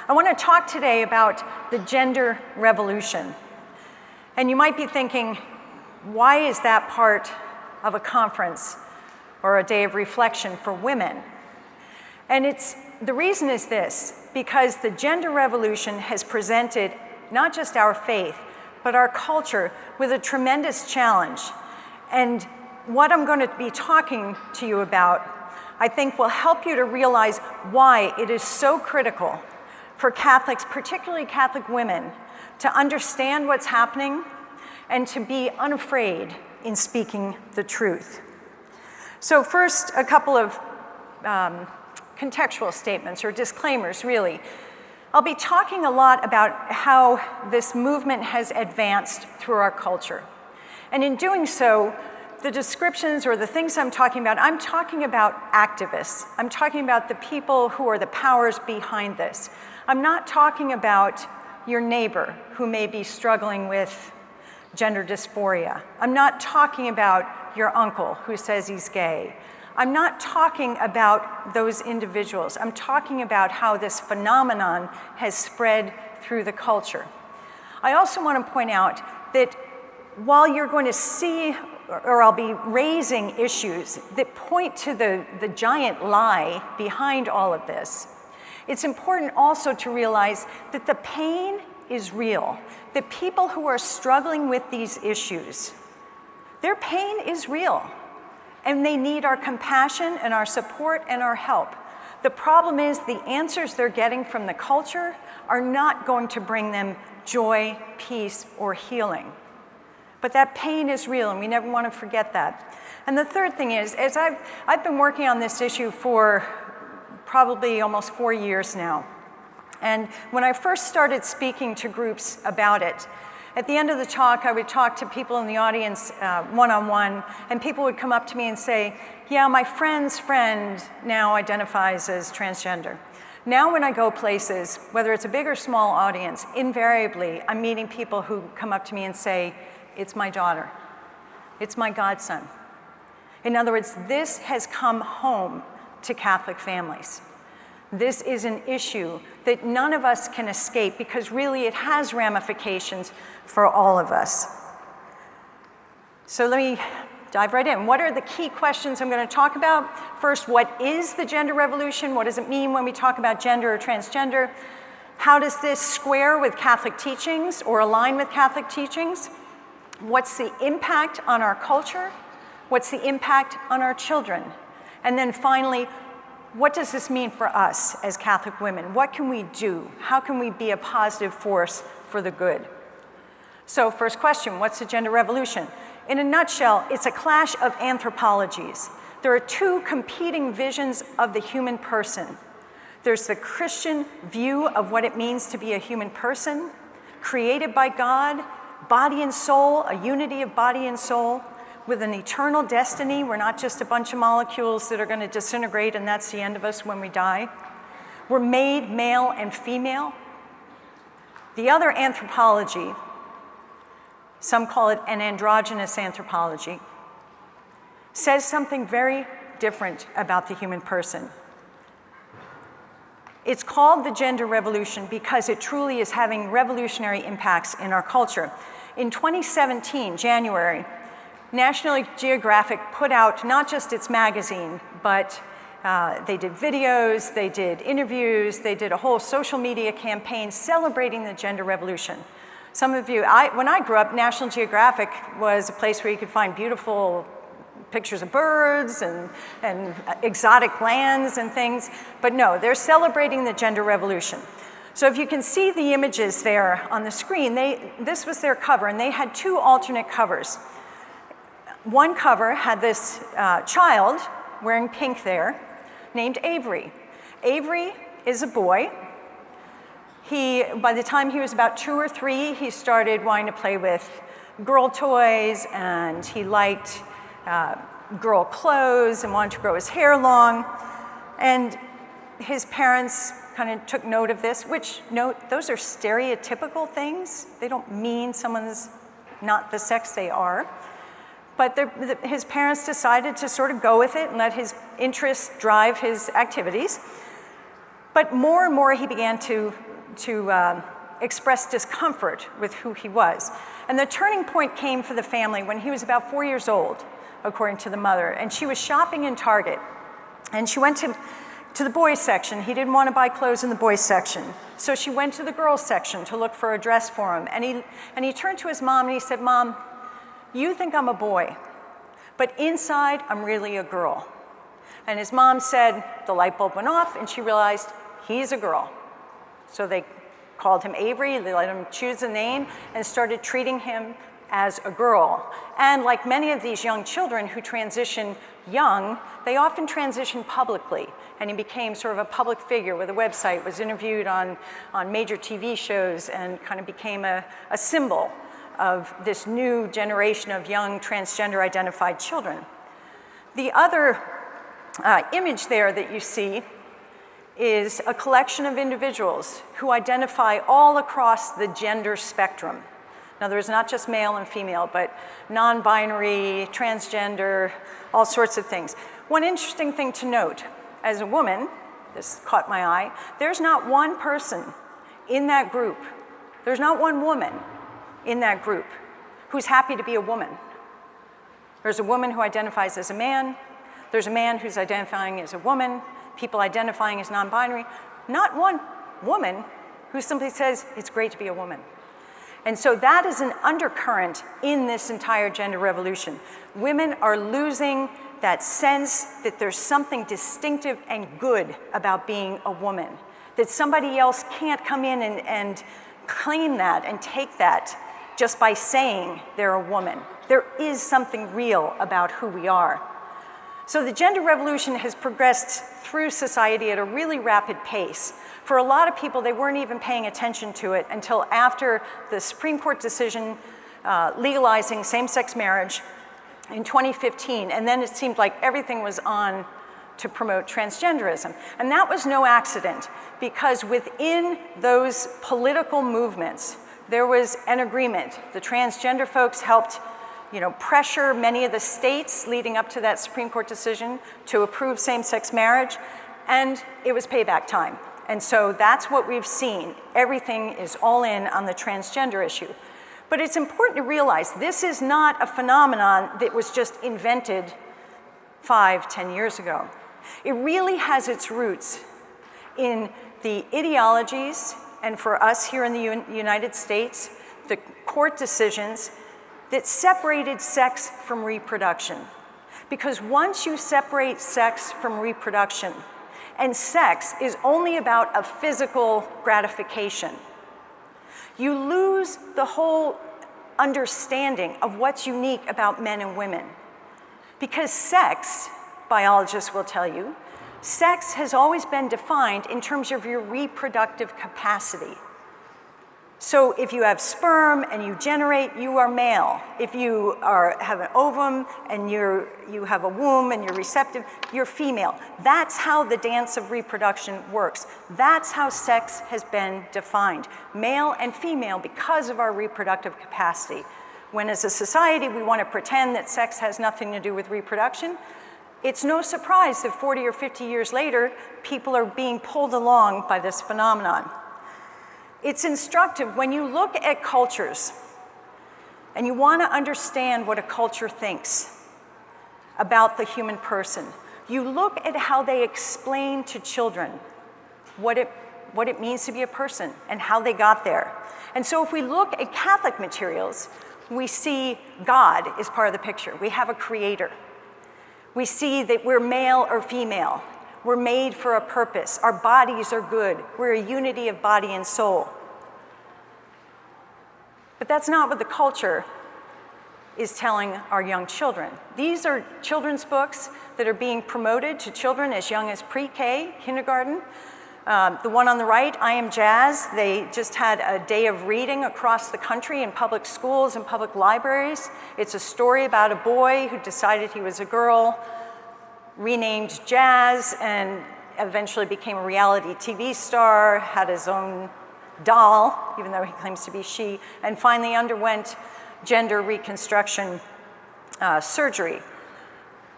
I want to talk today about the gender revolution. And you might be thinking, why is that part of a conference or a day of reflection for women? And the reason is this, because the gender revolution has presented not just our faith, but our culture with a tremendous challenge. And what I'm going to be talking to you about, I think, will help you to realize why it is so critical for Catholics, particularly Catholic women, to understand what's happening and to be unafraid in speaking the truth. So first, a couple of contextual statements or disclaimers, really. I'll be talking a lot about how this movement has advanced through our culture. And in doing so, the descriptions or the things I'm talking about activists. I'm talking about the people who are the powers behind this. I'm not talking about your neighbor who may be struggling with gender dysphoria. I'm not talking about your uncle who says he's gay. I'm not talking about those individuals. I'm talking about how this phenomenon has spread through the culture. I also want to point out that while you're going to see, or I'll be raising issues that point to the giant lie behind all of this, it's important also to realize that the pain is real. The people who are struggling with these issues, their pain is real. And they need our compassion and our support and our help. The problem is the answers they're getting from the culture are not going to bring them joy, peace, or healing. But that pain is real, and we never want to forget that. And the third thing is, as I've been working on this issue for probably almost 4 years now. And when I first started speaking to groups about it, at the end of the talk, I would talk to people in the audience one-on-one, and people would come up to me and say, yeah, my friend's friend now identifies as transgender. Now when I go places, whether it's a big or small audience, invariably I'm meeting people who come up to me and say, it's my daughter, it's my godson. In other words, this has come home to Catholic families. This is an issue that none of us can escape because really it has ramifications for all of us. So let me dive right in. What are the key questions I'm going to talk about? First, what is the gender revolution? What does it mean when we talk about gender or transgender? How does this square with Catholic teachings or align with Catholic teachings? What's the impact on our culture? What's the impact on our children? And then finally, what does this mean for us as Catholic women? What can we do? How can we be a positive force for the good? So first question, what's the gender revolution? In a nutshell, it's a clash of anthropologies. There are two competing visions of the human person. There's the Christian view of what it means to be a human person, created by God, body and soul, a unity of body and soul, with an eternal destiny. We're not just a bunch of molecules that are going to disintegrate and that's the end of us when we die. We're made male and female. The other anthropology, some call it an androgynous anthropology, says something very different about the human person. It's called the gender revolution because it truly is having revolutionary impacts in our culture. In 2017, January, National Geographic put out not just its magazine, but they did videos, they did interviews, they did a whole social media campaign celebrating the gender revolution. Some of you, when I grew up, National Geographic was a place where you could find beautiful pictures of birds and exotic lands and things, but no, they're celebrating the gender revolution. So if you can see the images there on the screen, this was their cover, and they had two alternate covers. One cover had this child wearing pink there named Avery. Avery is a boy. By the time he was about 2 or 3, he started wanting to play with girl toys, and he liked girl clothes and wanted to grow his hair long. And his parents kind of took note of this, which, those are stereotypical things. They don't mean someone's not the sex they are. But his parents decided to sort of go with it and let his interests drive his activities. But more and more he began to express discomfort with who he was. And the turning point came for the family when he was about 4 years old, according to the mother. And she was shopping in Target. And she went to the boys section. He didn't want to buy clothes in the boys section. So she went to the girls section to look for a dress for him. And he turned to his mom and he said, "Mom, you think I'm a boy, but inside I'm really a girl." And his mom said, the light bulb went off and she realized he's a girl. So they called him Avery, they let him choose a name and started treating him as a girl. And like many of these young children who transition young, they often transition publicly. And he became sort of a public figure with a website, was interviewed on major TV shows, and kind of became a symbol of this new generation of young transgender identified children. The other image there that you see is a collection of individuals who identify all across the gender spectrum. Now, there's not just male and female, but non-binary, transgender, all sorts of things. One interesting thing to note, as a woman, this caught my eye, there's not one person in that group, there's not one woman in that group who's happy to be a woman. There's a woman who identifies as a man, there's a man who's identifying as a woman, people identifying as non-binary, not one woman who simply says, it's great to be a woman. And so that is an undercurrent in this entire gender revolution. Women are losing that sense that there's something distinctive and good about being a woman, that somebody else can't come in and claim that and take that just by saying they're a woman. There is something real about who we are. So the gender revolution has progressed through society at a really rapid pace. For a lot of people, they weren't even paying attention to it until after the Supreme Court decision legalizing same-sex marriage in 2015, and then it seemed like everything was on to promote transgenderism. And that was no accident, because within those political movements, there was an agreement. The transgender folks helped pressure many of the states leading up to that Supreme Court decision to approve same-sex marriage, and it was payback time. And so that's what we've seen. Everything is all in on the transgender issue. But it's important to realize this is not a phenomenon that was just invented 5-10 years ago. It really has its roots in the ideologies, and for us here in the United States, the court decisions that separated sex from reproduction. Because once you separate sex from reproduction, and sex is only about a physical gratification, you lose the whole understanding of what's unique about men and women. Because sex, biologists will tell you, sex has always been defined in terms of your reproductive capacity. So if you have sperm and you generate, you are male. If you have an ovum and you have a womb and you're receptive, you're female. That's how the dance of reproduction works. That's how sex has been defined, male and female, because of our reproductive capacity. When as a society we want to pretend that sex has nothing to do with reproduction, it's no surprise that 40 or 50 years later, people are being pulled along by this phenomenon. It's instructive when you look at cultures and you want to understand what a culture thinks about the human person. You look at how they explain to children what it means to be a person and how they got there. And so if we look at Catholic materials, we see God is part of the picture. We have a creator. We see that we're male or female. We're made for a purpose. Our bodies are good. We're a unity of body and soul. But that's not what the culture is telling our young children. These are children's books that are being promoted to children as young as pre-K, kindergarten. The one on the right, I Am Jazz, they just had a day of reading across the country in public schools and public libraries. It's a story about a boy who decided he was a girl, renamed Jazz, and eventually became a reality TV star, had his own doll, even though he claims to be she, and finally underwent gender reconstruction surgery.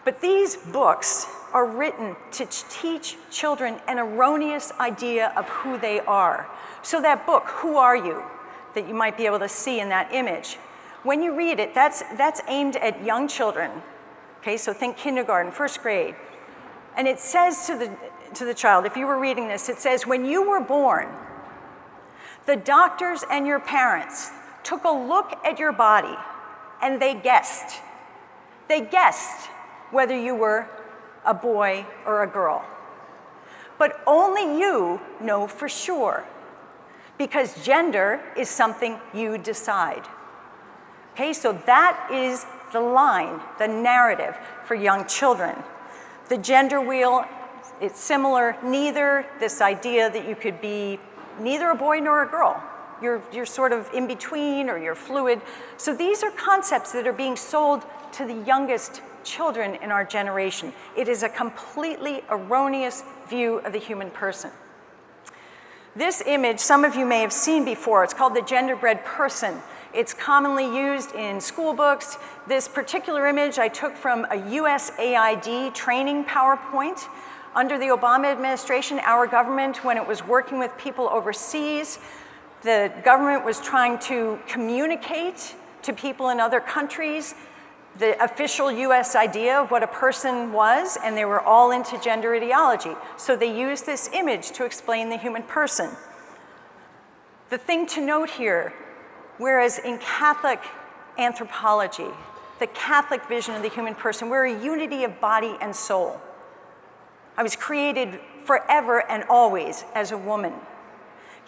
But these books are written to teach children an erroneous idea of who they are. So that book, Who Are You?, that you might be able to see in that image, when you read it, that's aimed at young children. Okay, so think kindergarten, first grade. And it says to the child, if you were reading this, it says, when you were born, the doctors and your parents took a look at your body and they guessed. They guessed whether you were a boy or a girl. But only you know for sure, because gender is something you decide. Okay, so that is the line, the narrative for young children. The gender wheel, it's similar, neither this idea that you could be neither a boy nor a girl. You're sort of in between, or you're fluid. So these are concepts that are being sold to the youngest children in our generation. It is a completely erroneous view of the human person. This image, some of you may have seen before. It's called the genderbread person. It's commonly used in school books. This particular image I took from a USAID training PowerPoint. Under the Obama administration, our government, when it was working with people overseas, the government was trying to communicate to people in other countries the official US idea of what a person was, and they were all into gender ideology. So they used this image to explain the human person. The thing to note here, whereas in Catholic anthropology, the Catholic vision of the human person, we're a unity of body and soul. I was created forever and always as a woman.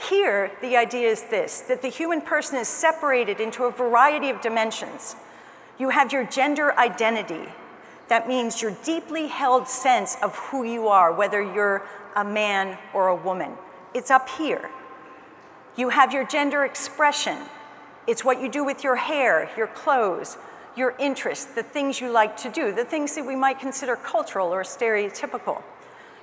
Here, the idea is this, that the human person is separated into a variety of dimensions. You have your gender identity. That means your deeply held sense of who you are, whether you're a man or a woman. It's up here. You have your gender expression. It's what you do with your hair, your clothes, your interests, the things you like to do, the things that we might consider cultural or stereotypical.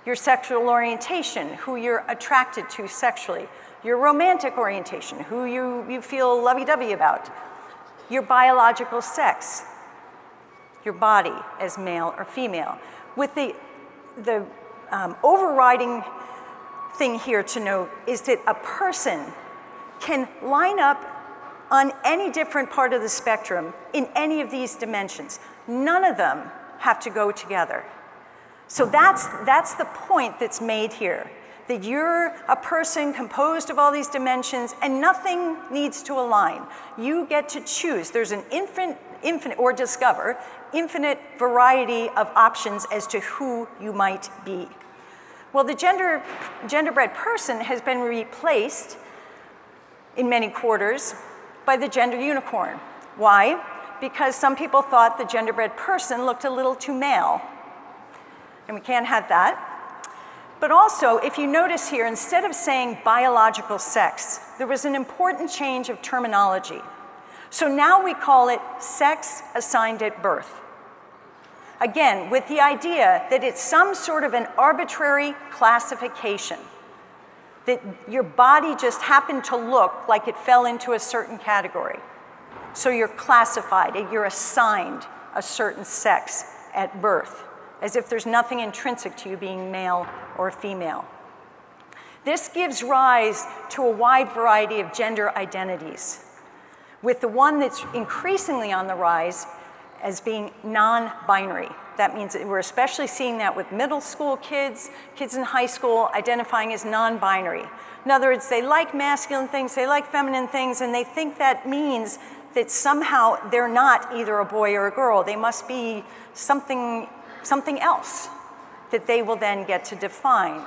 Your sexual orientation, who you're attracted to sexually. Your romantic orientation, who you feel lovey-dovey about. Your biological sex, your body as male or female. With the overriding thing here to note is that a person can line up on any different part of the spectrum in any of these dimensions. None of them have to go together. So that's the point that's made here, that you're a person composed of all these dimensions and nothing needs to align. You get to choose. There's an infinite or discover infinite variety of options as to who you might be. Well, the genderbread person has been replaced in many quarters by the gender unicorn. Why? Because some people thought the genderbread person looked a little too male. And we can't have that. But also, if you notice here, instead of saying biological sex, there was an important change of terminology. So now we call it sex assigned at birth. Again, with the idea that it's some sort of an arbitrary classification, that your body just happened to look like it fell into a certain category. So you're classified, you're assigned a certain sex at birth, as if there's nothing intrinsic to you being male or female. This gives rise to a wide variety of gender identities, with the one that's increasingly on the rise as being non-binary. That means that we're especially seeing that with middle school kids in high school identifying as non-binary. In other words, they like masculine things, they like feminine things, and they think that means that somehow they're not either a boy or a girl. They must be something else that they will then get to define.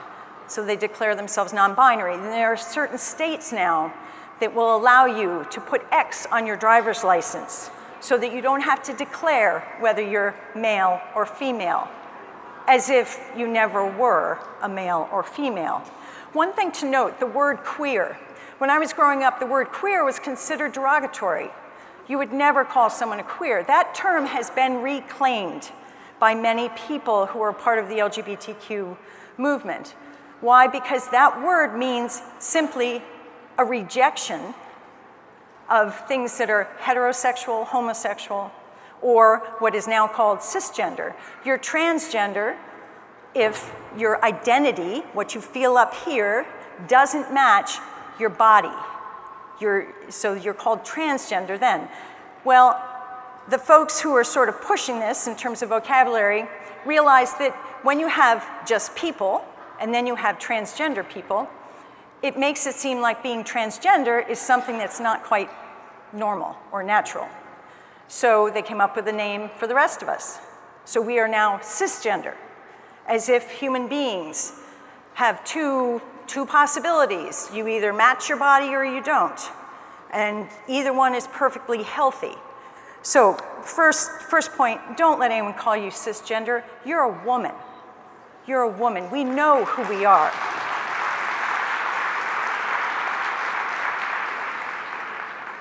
So they declare themselves non-binary. And there are certain states now that will allow you to put X on your driver's license so that you don't have to declare whether you're male or female, as if you never were a male or female. One thing to note, the word queer. When I was growing up, the word queer was considered derogatory. You would never call someone a queer. That term has been reclaimed by many people who are part of the LGBTQ movement. Why? Because that word means simply a rejection of things that are heterosexual, homosexual, or what is now called cisgender. You're transgender, if your identity, what you feel up here, doesn't match your body. So you're called transgender then. Well, the folks who are sort of pushing this in terms of vocabulary realize that when you have just people, and then you have transgender people, it makes it seem like being transgender is something that's not quite normal or natural. So they came up with a name for the rest of us. So we are now cisgender, as if human beings have two possibilities. You either match your body or you don't. And either one is perfectly healthy. So first point, don't let anyone call you cisgender. You're a woman. You're a woman. We know who we are.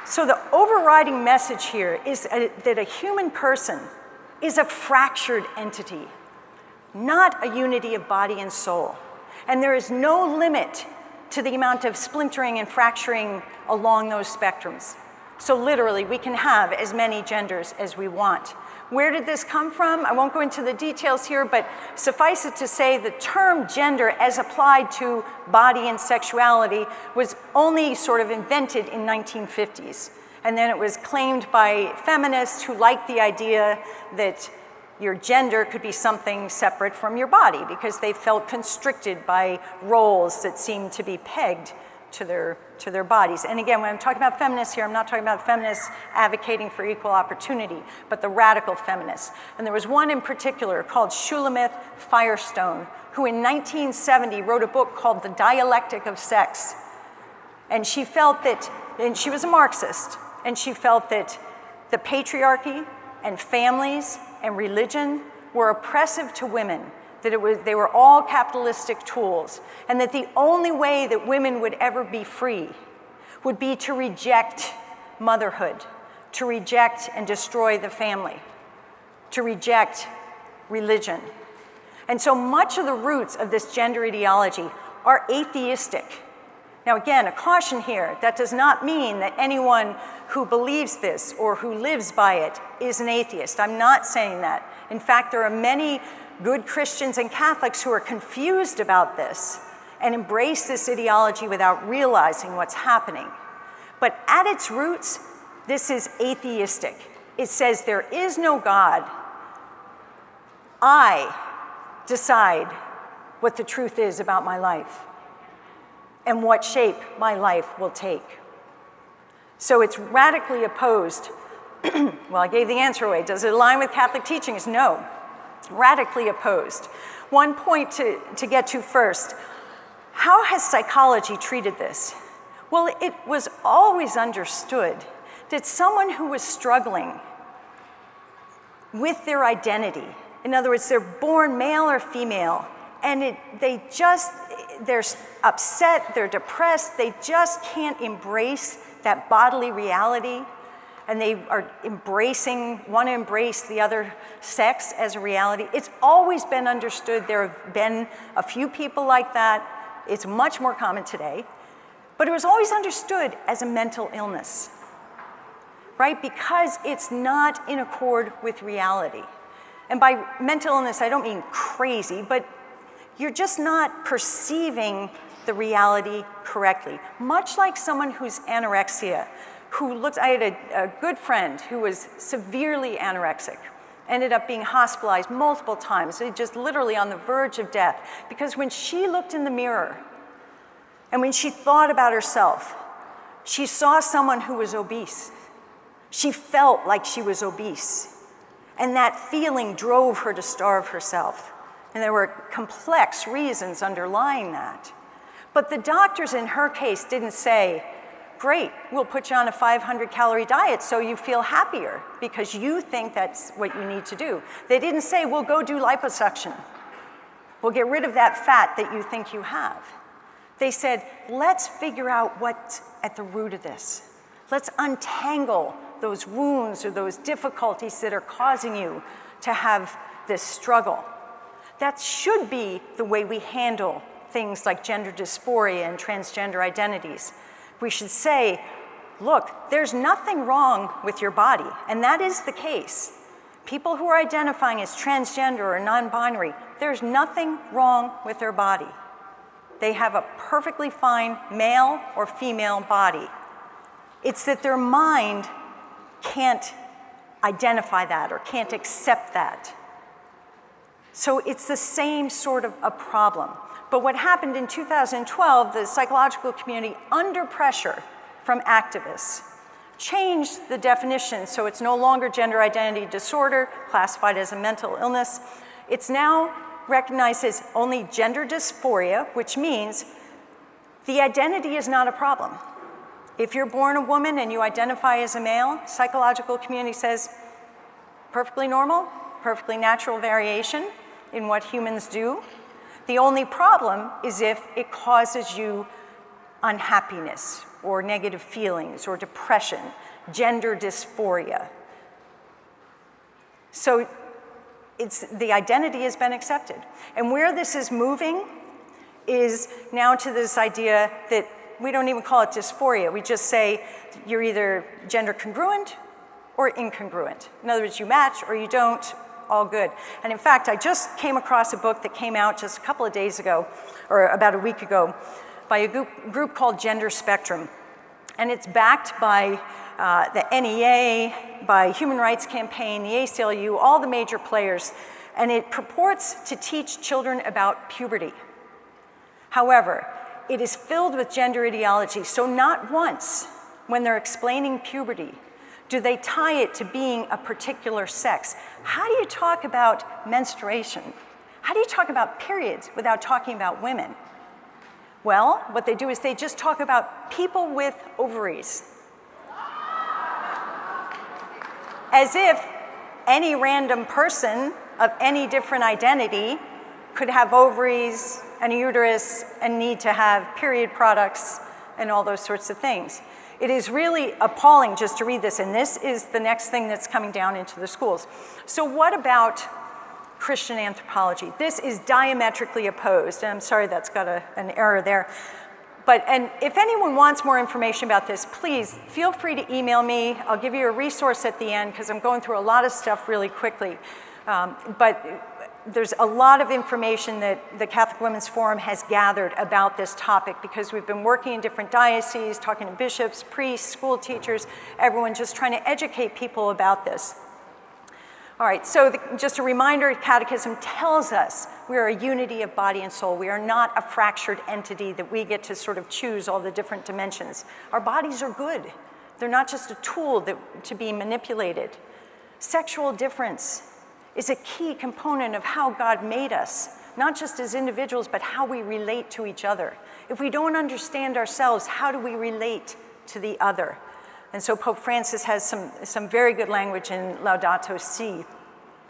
So the overriding message here is that a human person is a fractured entity, not a unity of body and soul. And there is no limit to the amount of splintering and fracturing along those spectrums. So literally, we can have as many genders as we want. Where did this come from? I won't go into the details here, but suffice it to say the term gender as applied to body and sexuality was only sort of invented in 1950s. And then it was claimed by feminists who liked the idea that your gender could be something separate from your body because they felt constricted by roles that seemed to be pegged to their bodies. And again, when I'm talking about feminists here, I'm not talking about feminists advocating for equal opportunity, but the radical feminists. And there was one in particular called Shulamith Firestone, who in 1970 wrote a book called The Dialectic of Sex. And she felt that, and she was a Marxist, and she felt that the patriarchy and families and religion were oppressive to women, that they were all capitalistic tools, and that the only way that women would ever be free would be to reject motherhood, to reject and destroy the family, to reject religion. And so much of the roots of this gender ideology are atheistic. Now again, a caution here, that does not mean that anyone who believes this or who lives by it is an atheist. I'm not saying that. In fact, there are many good Christians and Catholics who are confused about this and embrace this ideology without realizing what's happening. But at its roots, this is atheistic. It says there is no God. I decide what the truth is about my life and what shape my life will take. So it's radically opposed. Well, I gave the answer away. Does it align with Catholic teachings? No. Radically opposed. One point to get to first. How has psychology treated this? Well, it was always understood that someone who was struggling with their identity, in other words, they're born male or female, and they're upset, they're depressed, they just can't embrace that bodily reality, and they are want to embrace the other sex as a reality. It's always been understood. There have been a few people like that. It's much more common today. But it was always understood as a mental illness, right? Because it's not in accord with reality. And by mental illness, I don't mean crazy, but you're just not perceiving the reality correctly. Much like someone who's anorexia, I had a good friend who was severely anorexic, ended up being hospitalized multiple times, just literally on the verge of death, because when she looked in the mirror and when she thought about herself, she saw someone who was obese. She felt like she was obese, and that feeling drove her to starve herself. And there were complex reasons underlying that. But the doctors in her case didn't say, great, we'll put you on a 500-calorie diet so you feel happier because you think that's what you need to do. They didn't say, we'll go do liposuction. We'll get rid of that fat that you think you have. They said, let's figure out what's at the root of this. Let's untangle those wounds or those difficulties that are causing you to have this struggle. That should be the way we handle things like gender dysphoria and transgender identities. We should say, look, there's nothing wrong with your body, and that is the case. people who are identifying as transgender or non-binary, there's nothing wrong with their body. They have a perfectly fine male or female body. It's that their mind can't identify that or can't accept that. So it's the same sort of a problem. But what happened in 2012, the psychological community, under pressure from activists, changed the definition so it's no longer gender identity disorder, classified as a mental illness. It's now recognized as only gender dysphoria, which means the identity is not a problem. If you're born a woman and you identify as a male, psychological community says perfectly normal, perfectly natural variation in what humans do. The only problem is if it causes you unhappiness or negative feelings or depression, gender dysphoria. So the identity has been accepted. And where this is moving is now to this idea that we don't even call it dysphoria. We just say you're either gender congruent or incongruent. In other words, you match or you don't, all good. And in fact, I just came across a book that came out just a couple of days ago, or about a week ago, by a group called Gender Spectrum. And it's backed by the NEA, by Human Rights Campaign, the ACLU, all the major players. And it purports to teach children about puberty. However, it is filled with gender ideology, so not once, when they're explaining puberty, do they tie it to being a particular sex. How do you talk about menstruation? How do you talk about periods without talking about women? Well, what they do is they just talk about people with ovaries. As if any random person of any different identity could have ovaries and a uterus and need to have period products and all those sorts of things. It is really appalling just to read this, and this is the next thing that's coming down into the schools. So what about Christian anthropology? This is diametrically opposed, and I'm sorry that's got an error there. And if anyone wants more information about this, please feel free to email me. I'll give you a resource at the end because I'm going through a lot of stuff really quickly. But there's a lot of information that the Catholic Women's Forum has gathered about this topic because we've been working in different dioceses, talking to bishops, priests, school teachers, everyone just trying to educate people about this. All right, so just a reminder, Catechism tells us we are a unity of body and soul. We are not a fractured entity that we get to sort of choose all the different dimensions. Our bodies are good. They're not just a tool to be manipulated. Sexual difference is a key component of how God made us, not just as individuals, but how we relate to each other. If we don't understand ourselves, how do we relate to the other? And so Pope Francis has some very good language in Laudato Si,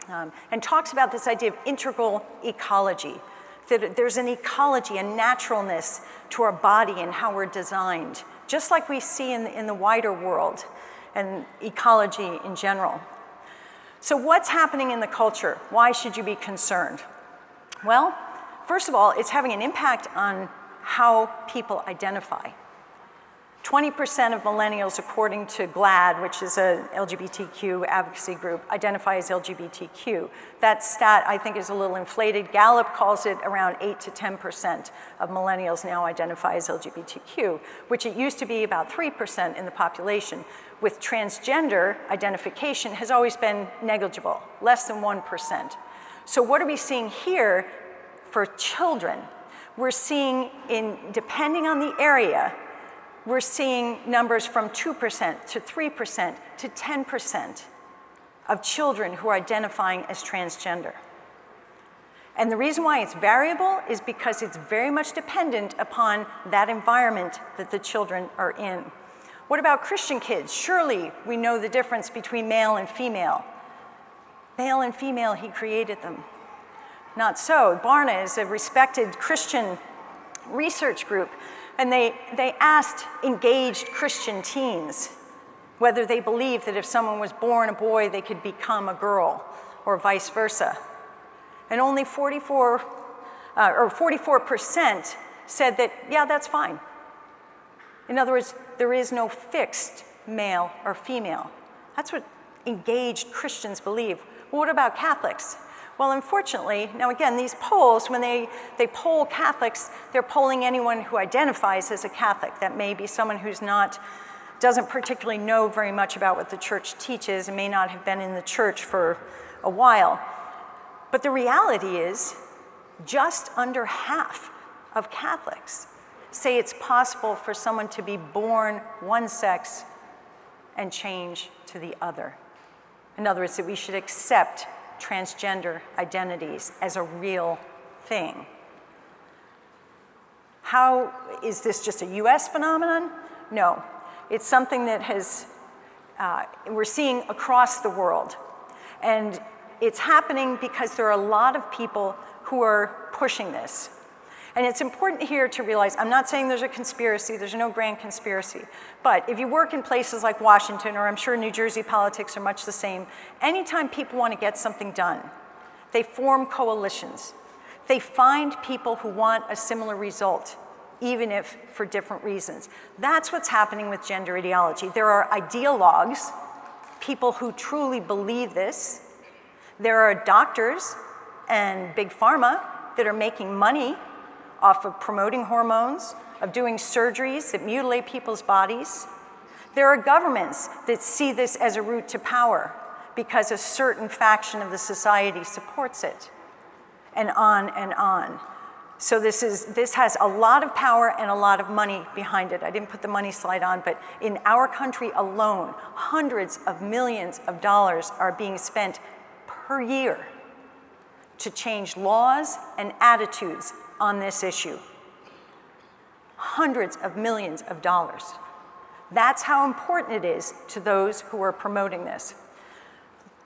and talks about this idea of integral ecology, that there's an ecology, a naturalness to our body and how we're designed, just like we see in the wider world and ecology in general. So what's happening in the culture? Why should you be concerned? Well, first of all, it's having an impact on how people identify. 20% of millennials, according to GLAAD, which is a LGBTQ advocacy group, identify as LGBTQ. That stat, I think, is a little inflated. Gallup calls it around 8 to 10% of millennials now identify as LGBTQ, which it used to be about 3% in the population. With transgender identification has always been negligible, less than 1%. So what are we seeing here for children? We're seeing, depending on the area, we're seeing numbers from 2% to 3% to 10% of children who are identifying as transgender. And the reason why it's variable is because it's very much dependent upon that environment that the children are in. What about Christian kids? Surely we know the difference between male and female. Male and female, he created them. Not so. Barna is a respected Christian research group, and they asked engaged Christian teens whether they believed that if someone was born a boy, they could become a girl, or vice versa. And only 44% said that, yeah, that's fine. In other words, there is no fixed male or female. That's what engaged Christians believe. Well, what about Catholics? Well, unfortunately, now again, these polls, when they poll Catholics, they're polling anyone who identifies as a Catholic. That may be someone who's doesn't particularly know very much about what the church teaches and may not have been in the church for a while. But the reality is, just under half of Catholics say it's possible for someone to be born one sex and change to the other. In other words, that we should accept transgender identities as a real thing. How is this just a US phenomenon? No, it's something that we're seeing across the world. And it's happening because there are a lot of people who are pushing this. And it's important here to realize, I'm not saying there's a conspiracy, there's no grand conspiracy, but if you work in places like Washington, or I'm sure New Jersey politics are much the same, anytime people want to get something done, they form coalitions. They find people who want a similar result, even if for different reasons. That's what's happening with gender ideology. There are ideologues, people who truly believe this. There are doctors and big pharma that are making money off of promoting hormones, of doing surgeries that mutilate people's bodies. There are governments that see this as a route to power because a certain faction of the society supports it, and on and on. So this has a lot of power and a lot of money behind it. I didn't put the money slide on, but in our country alone, hundreds of millions of dollars are being spent per year to change laws and attitudes on this issue. Hundreds of millions of dollars. That's how important it is to those who are promoting this.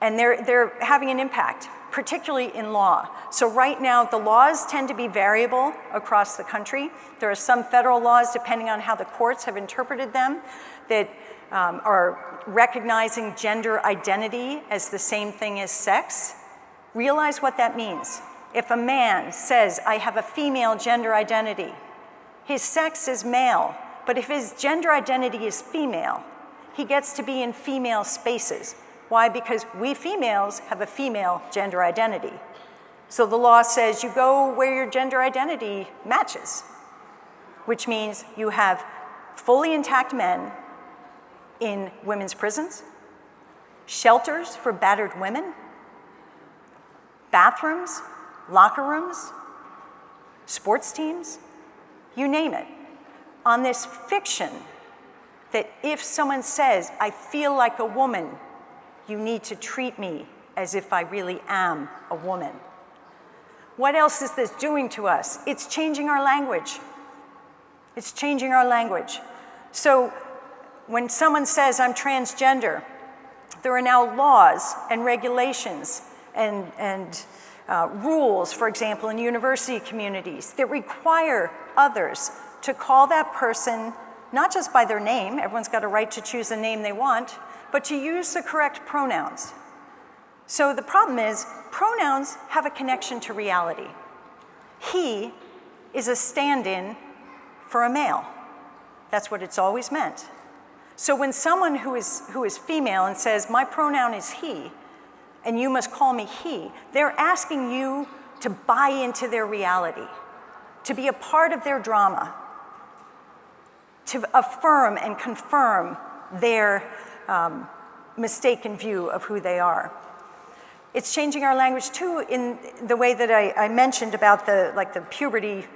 And they're having an impact, particularly in law. So right now, the laws tend to be variable across the country. There are some federal laws, depending on how the courts have interpreted them, that are recognizing gender identity as the same thing as sex. Realize what that means. If a man says, I have a female gender identity, his sex is male, but if his gender identity is female, he gets to be in female spaces. Why? Because we females have a female gender identity. So the law says you go where your gender identity matches, which means you have fully intact men in women's prisons, shelters for battered women, bathrooms, locker rooms, sports teams, you name it, on this fiction that if someone says, I feel like a woman, you need to treat me as if I really am a woman. What else is this doing to us? It's changing our language. It's changing our language. So when someone says, I'm transgender, there are now laws and regulations and rules, for example, in university communities that require others to call that person not just by their name, everyone's got a right to choose the name they want, but to use the correct pronouns. So the problem is, pronouns have a connection to reality. He is a stand-in for a male. That's what it's always meant. So when someone who is female and says, my pronoun is he, and you must call me he, they're asking you to buy into their reality, to be a part of their drama, to affirm and confirm their mistaken view of who they are. It's changing our language too in the way that I mentioned about the puberty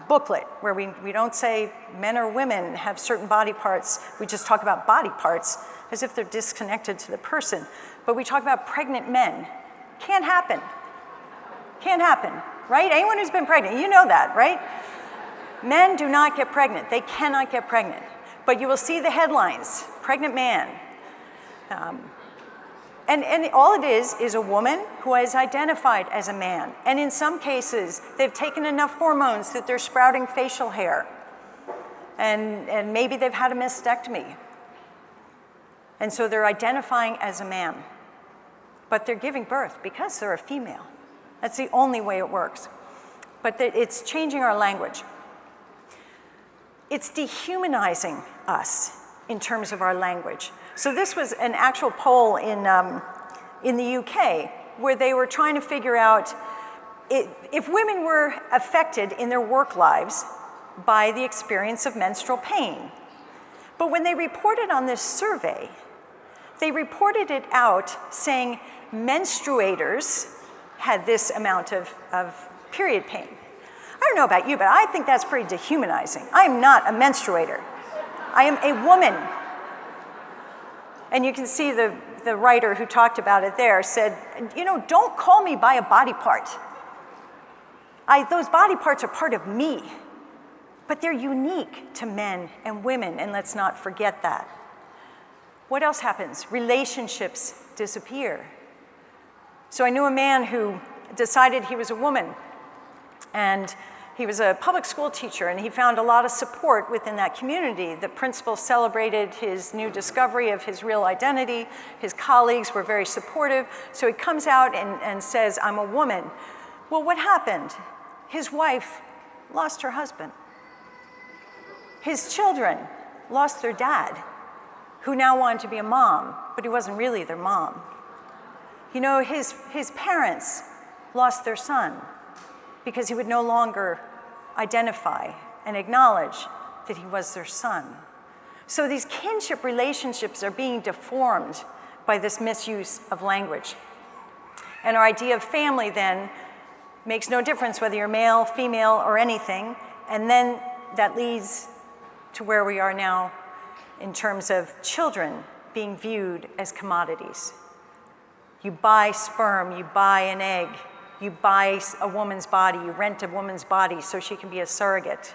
booklet, where we don't say men or women have certain body parts. We just talk about body parts as if they're disconnected to the person. But we talk about pregnant men. Can't happen. Can't happen, right? Anyone who's been pregnant, you know that, right? Men do not get pregnant. They cannot get pregnant. But you will see the headlines, pregnant man. And all it is a woman who is identified as a man. And in some cases, they've taken enough hormones that they're sprouting facial hair. And maybe they've had a mastectomy. And so they're identifying as a man. But they're giving birth because they're a female. That's the only way it works. But it's changing our language. It's dehumanizing us in terms of our language. So this was an actual poll in the UK, where they were trying to figure out if women were affected in their work lives by the experience of menstrual pain. But when they reported on this survey, they reported it out saying menstruators had this amount of period pain. I don't know about you, but I think that's pretty dehumanizing. I am not a menstruator. I am a woman. And you can see the writer who talked about it there said, don't call me by a body part. Those body parts are part of me, but they're unique to men and women, and let's not forget that. What else happens? Relationships disappear. So I knew a man who decided he was a woman, and he was a public school teacher, and he found a lot of support within that community. The principal celebrated his new discovery of his real identity. His colleagues were very supportive. So he comes out and says, I'm a woman. Well, what happened? His wife lost her husband. His children lost their dad, who now wanted to be a mom, but he wasn't really their mom. His parents lost their son because he would no longer identify and acknowledge that he was their son. So these kinship relationships are being deformed by this misuse of language. And our idea of family then makes no difference whether you're male, female, or anything, and then that leads to where we are now in terms of children being viewed as commodities. You buy sperm, you buy an egg, you buy a woman's body, you rent a woman's body so she can be a surrogate,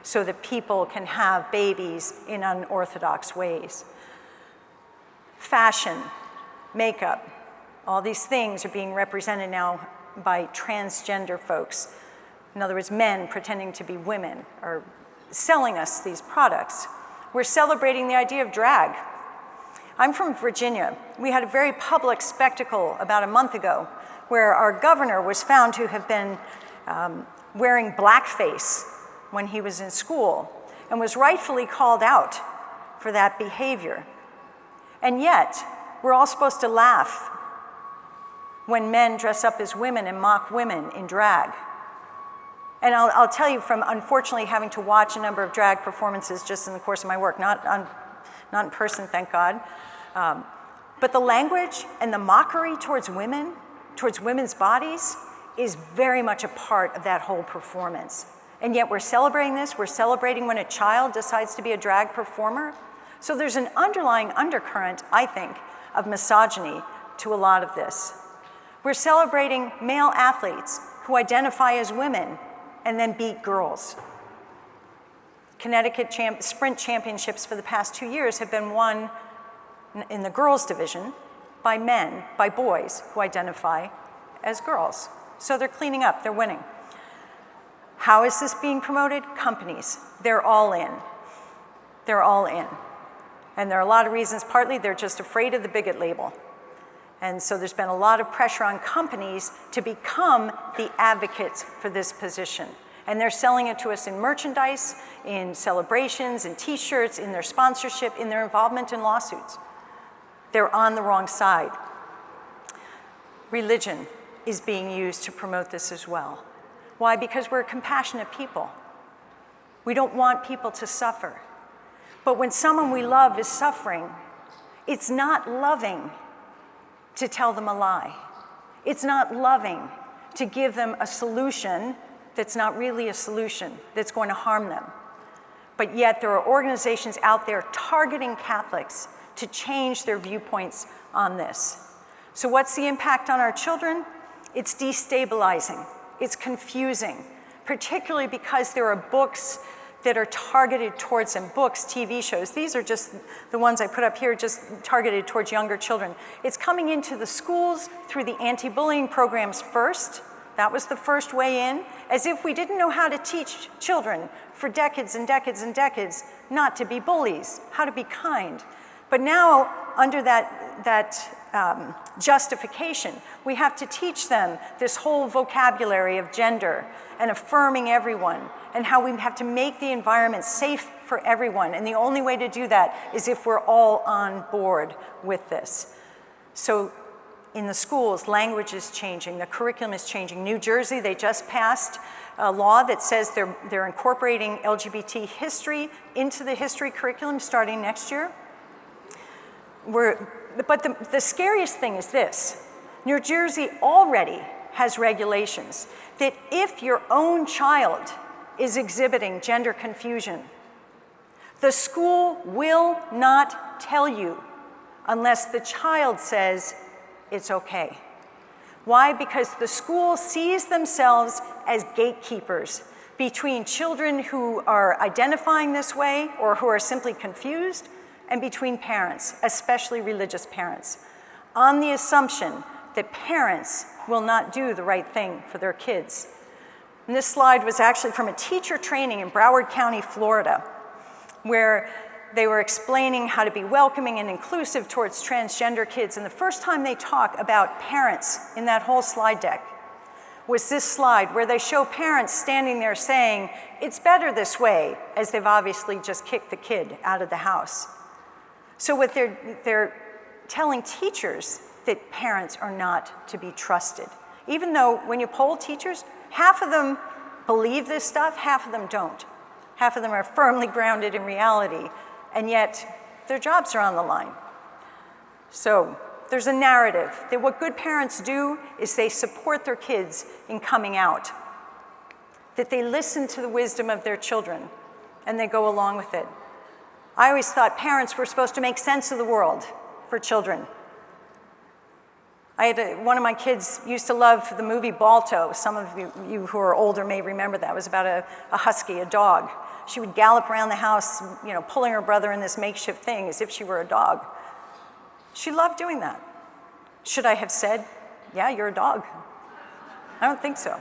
so that people can have babies in unorthodox ways. Fashion, makeup, all these things are being represented now by transgender folks. In other words, men pretending to be women are selling us these products. We're celebrating the idea of drag. I'm from Virginia. We had a very public spectacle about a month ago where our governor was found to have been wearing blackface when he was in school and was rightfully called out for that behavior. And yet, we're all supposed to laugh when men dress up as women and mock women in drag. And I'll tell you from unfortunately having to watch a number of drag performances just in the course of my work, not in person, thank God, but the language and the mockery towards women, towards women's bodies, is very much a part of that whole performance. And yet we're celebrating this. We're celebrating when a child decides to be a drag performer. So there's an underlying undercurrent, I think, of misogyny to a lot of this. We're celebrating male athletes who identify as women and then beat girls. Connecticut sprint championships for the past 2 years have been won in the girls division by men, by boys who identify as girls. So they're cleaning up, they're winning. How is this being promoted? Companies, they're all in. They're all in. And there are a lot of reasons. Partly they're just afraid of the bigot label. And so there's been a lot of pressure on companies to become the advocates for this position. And they're selling it to us in merchandise, in celebrations, in t-shirts, in their sponsorship, in their involvement in lawsuits. They're on the wrong side. Religion is being used to promote this as well. Why? Because we're compassionate people. We don't want people to suffer. But when someone we love is suffering, it's not loving to tell them a lie. It's not loving to give them a solution that's not really a solution, that's going to harm them. But yet there are organizations out there targeting Catholics to change their viewpoints on this. So what's the impact on our children? It's destabilizing. It's confusing, particularly because there are books that are targeted towards them, books, TV shows. These are just the ones I put up here, just targeted towards younger children. It's coming into the schools through the anti-bullying programs first. That was the first way in, as if we didn't know how to teach children for decades and decades and decades not to be bullies, how to be kind. But now, under that justification, we have to teach them this whole vocabulary of gender and affirming everyone, and how we have to make the environment safe for everyone. And the only way to do that is if we're all on board with this. So in the schools, language is changing, the curriculum is changing. New Jersey, they just passed a law that says they're incorporating LGBT history into the history curriculum starting next year. But the scariest thing is this. New Jersey already has regulations that if your own child is exhibiting gender confusion, the school will not tell you unless the child says it's okay. Why? Because the school sees themselves as gatekeepers between children who are identifying this way or who are simply confused and between parents, especially religious parents, on the assumption that parents will not do the right thing for their kids. And this slide was actually from a teacher training in Broward County, Florida, where they were explaining how to be welcoming and inclusive towards transgender kids. And the first time they talk about parents in that whole slide deck was this slide where they show parents standing there saying, it's better this way, as they've obviously just kicked the kid out of the house. So what they're telling teachers that parents are not to be trusted. Even though when you poll teachers, half of them believe this stuff, half of them don't. Half of them are firmly grounded in reality, and yet their jobs are on the line. So there's a narrative that what good parents do is they support their kids in coming out, that they listen to the wisdom of their children, and they go along with it. I always thought parents were supposed to make sense of the world for children. One of my kids used to love the movie Balto. Some of you who are older may remember that. It was about a husky, a dog. She would gallop around the house, pulling her brother in this makeshift thing as if she were a dog. She loved doing that. Should I have said, yeah, you're a dog? I don't think so,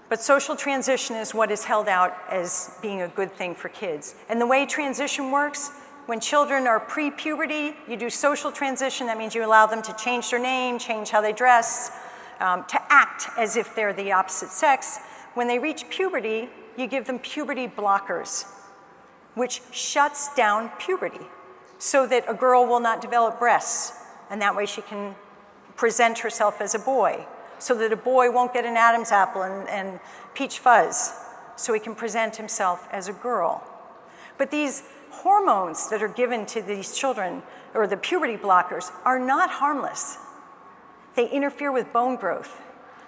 But social transition is what is held out as being a good thing for kids. And the way transition works, when children are pre-puberty, you do social transition. That means you allow them to change their name, change how they dress, to act as if they're the opposite sex. When they reach puberty, you give them puberty blockers, which shuts down puberty so that a girl will not develop breasts, and that way she can present herself as a boy, so that a boy won't get an Adam's apple and peach fuzz, so he can present himself as a girl. But these hormones that are given to these children, or the puberty blockers, are not harmless. They interfere with bone growth.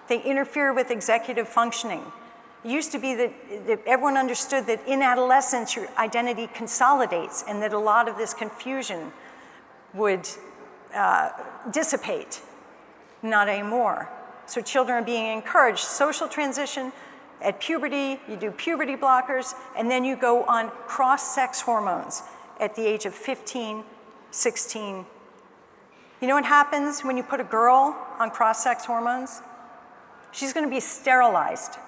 They interfere with executive functioning. It used to be that everyone understood that in adolescence your identity consolidates and that a lot of this confusion would dissipate. Not anymore. So children are being encouraged. Social transition, at puberty, you do puberty blockers, and then you go on cross-sex hormones at the age of 15, 16. You know what happens when you put a girl on cross-sex hormones? She's going to be sterilized,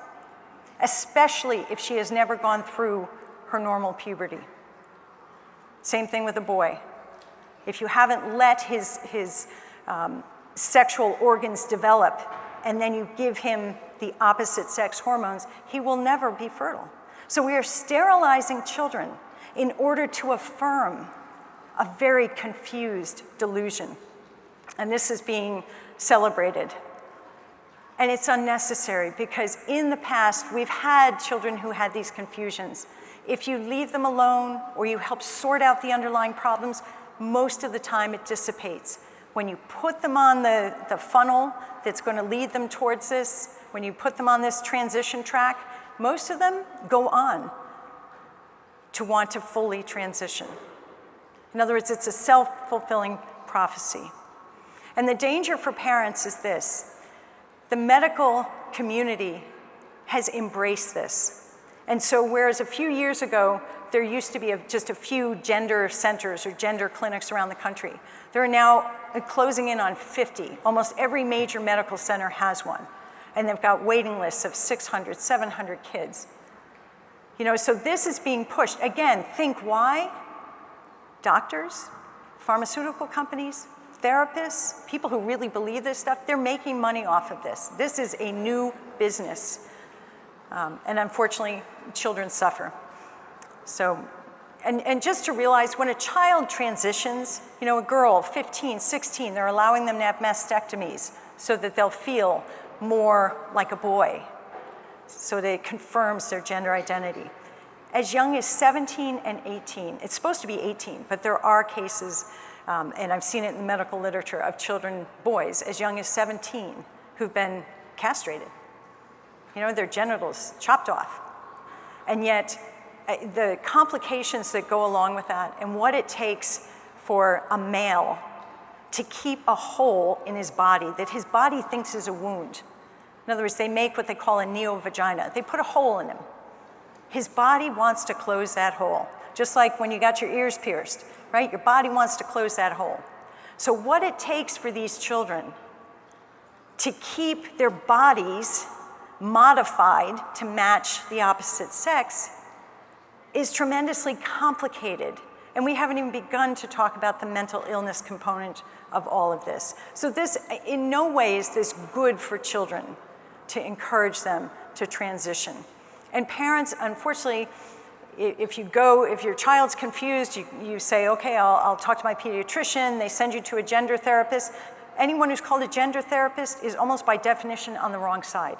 especially if she has never gone through her normal puberty. Same thing with a boy. If you haven't let his sexual organs develop, and then you give him the opposite sex hormones, he will never be fertile. So we are sterilizing children in order to affirm a very confused delusion. And this is being celebrated. And it's unnecessary because in the past, we've had children who had these confusions. If you leave them alone or you help sort out the underlying problems, most of the time it dissipates. When you put them on the funnel that's going to lead them towards this, when you put them on this transition track, most of them go on to want to fully transition. In other words, it's a self-fulfilling prophecy. And the danger for parents is this. The medical community has embraced this. And so whereas a few years ago, there used to be just a few gender centers or gender clinics around the country, there are now closing in on 50. Almost every major medical center has one. And they've got waiting lists of 600, 700 kids. So this is being pushed. Again, think why? Doctors, pharmaceutical companies, therapists, people who really believe this stuff, they're making money off of this. This is a new business. And unfortunately, children suffer. So And just to realize when a child transitions, a girl, 15, 16, they're allowing them to have mastectomies so that they'll feel more like a boy, so that it confirms their gender identity. As young as 17 and 18, it's supposed to be 18, but there are cases, and I've seen it in the medical literature, of children, boys, as young as 17, who've been castrated. Their genitals chopped off. And yet, the complications that go along with that and what it takes for a male to keep a hole in his body that his body thinks is a wound. In other words, they make what they call a neo-vagina. They put a hole in him. His body wants to close that hole, just like when you got your ears pierced, right? Your body wants to close that hole. So what it takes for these children to keep their bodies modified to match the opposite sex is tremendously complicated. And we haven't even begun to talk about the mental illness component of all of this. So this, in no way is this good for children to encourage them to transition. And parents, unfortunately, if your child's confused, you say, okay, I'll talk to my pediatrician, they send you to a gender therapist. Anyone who's called a gender therapist is almost by definition on the wrong side.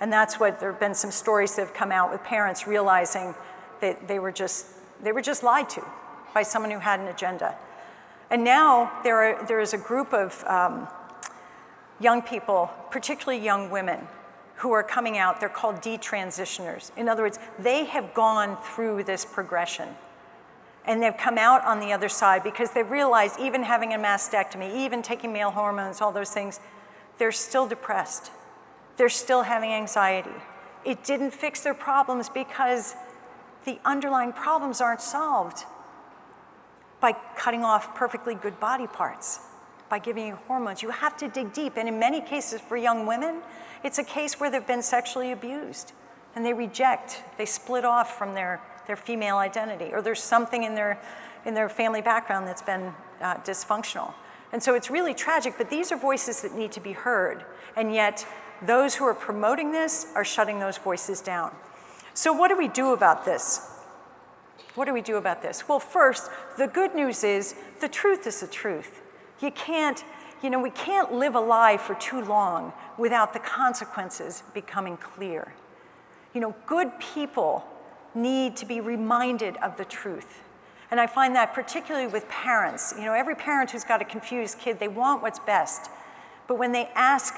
And that's what, there have been some stories that have come out with parents realizing that they were just lied to by someone who had an agenda. And now there is a group of young people, particularly young women, who are coming out. They're called detransitioners. In other words, they have gone through this progression. And they've come out on the other side because they've realized even having a mastectomy, even taking male hormones, all those things, they're still depressed. They're still having anxiety. It didn't fix their problems because the underlying problems aren't solved by cutting off perfectly good body parts, by giving you hormones. You have to dig deep. And in many cases for young women, it's a case where they've been sexually abused and they reject, they split off from their female identity, or there's something in their family background that's been dysfunctional. And so it's really tragic, but these are voices that need to be heard. And yet those who are promoting this are shutting those voices down. So what do we do about this? What do we do about this? Well, first, the good news is the truth is the truth. We can't live a lie for too long without the consequences becoming clear. Good people need to be reminded of the truth. And I find that particularly with parents. Every parent who's got a confused kid, they want what's best. But when they ask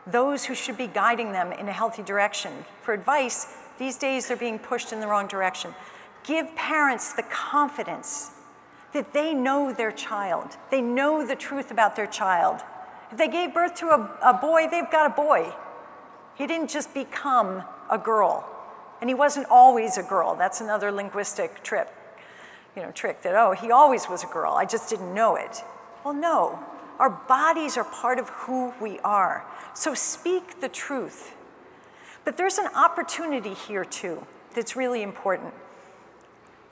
those who should be guiding them in a healthy direction for advice, these days they're being pushed in the wrong direction. Give parents the confidence that they know their child. They know the truth about their child. If they gave birth to a boy, they've got a boy. He didn't just become a girl. And he wasn't always a girl. That's another linguistic trick that, he always was a girl. I just didn't know it. Well, no. Our bodies are part of who we are. So speak the truth. But there's an opportunity here, too, that's really important.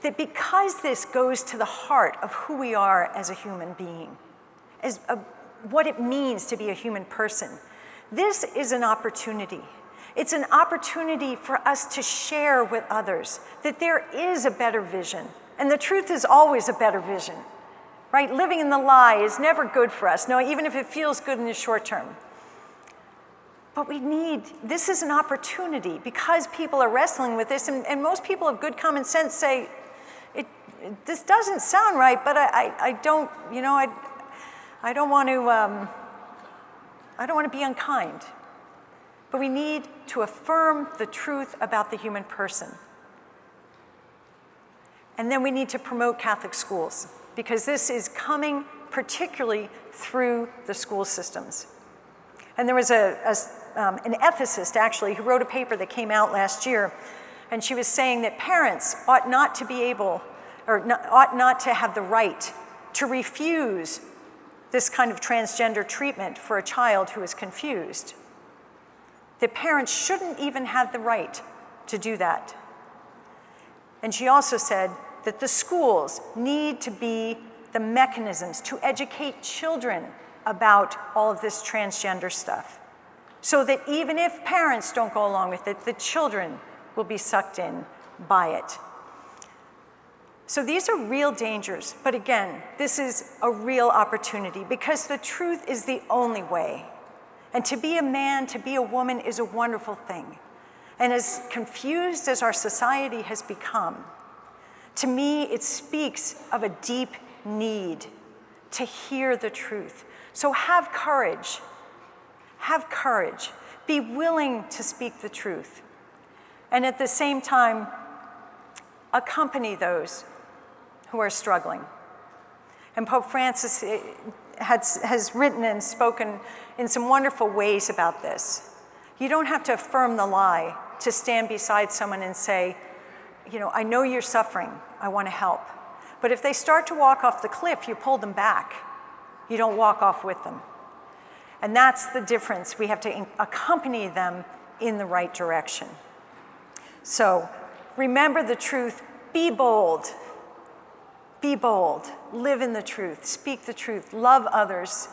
That because this goes to the heart of who we are as a human being, what it means to be a human person, this is an opportunity. It's an opportunity for us to share with others that there is a better vision. And the truth is always a better vision, right? Living in the lie is never good for us, even if it feels good in the short term. But this is an opportunity because people are wrestling with this, and most people of good common sense say, this doesn't sound right, but I don't want to be unkind. But we need to affirm the truth about the human person. And then we need to promote Catholic schools, because this is coming particularly through the school systems. And there was an ethicist, actually, who wrote a paper that came out last year, and she was saying that parents ought not to have the right to refuse this kind of transgender treatment for a child who is confused. That parents shouldn't even have the right to do that. And she also said that the schools need to be the mechanisms to educate children about all of this transgender stuff, so that even if parents don't go along with it, the children will be sucked in by it. So these are real dangers, but again, this is a real opportunity because the truth is the only way. And to be a man, to be a woman is a wonderful thing. And as confused as our society has become, to me, it speaks of a deep need to hear the truth. So have courage. Have courage. Be willing to speak the truth. And at the same time, accompany those who are struggling. And Pope Francis has written and spoken in some wonderful ways about this. You don't have to affirm the lie to stand beside someone and say, I know you're suffering, I want to help. But if they start to walk off the cliff, you pull them back. You don't walk off with them. And that's the difference. We have to accompany them in the right direction. So remember the truth, be bold. Be bold, live in the truth, speak the truth, love others,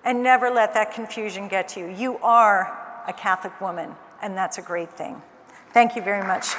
and never let that confusion get to you. You are a Catholic woman, and that's a great thing. Thank you very much.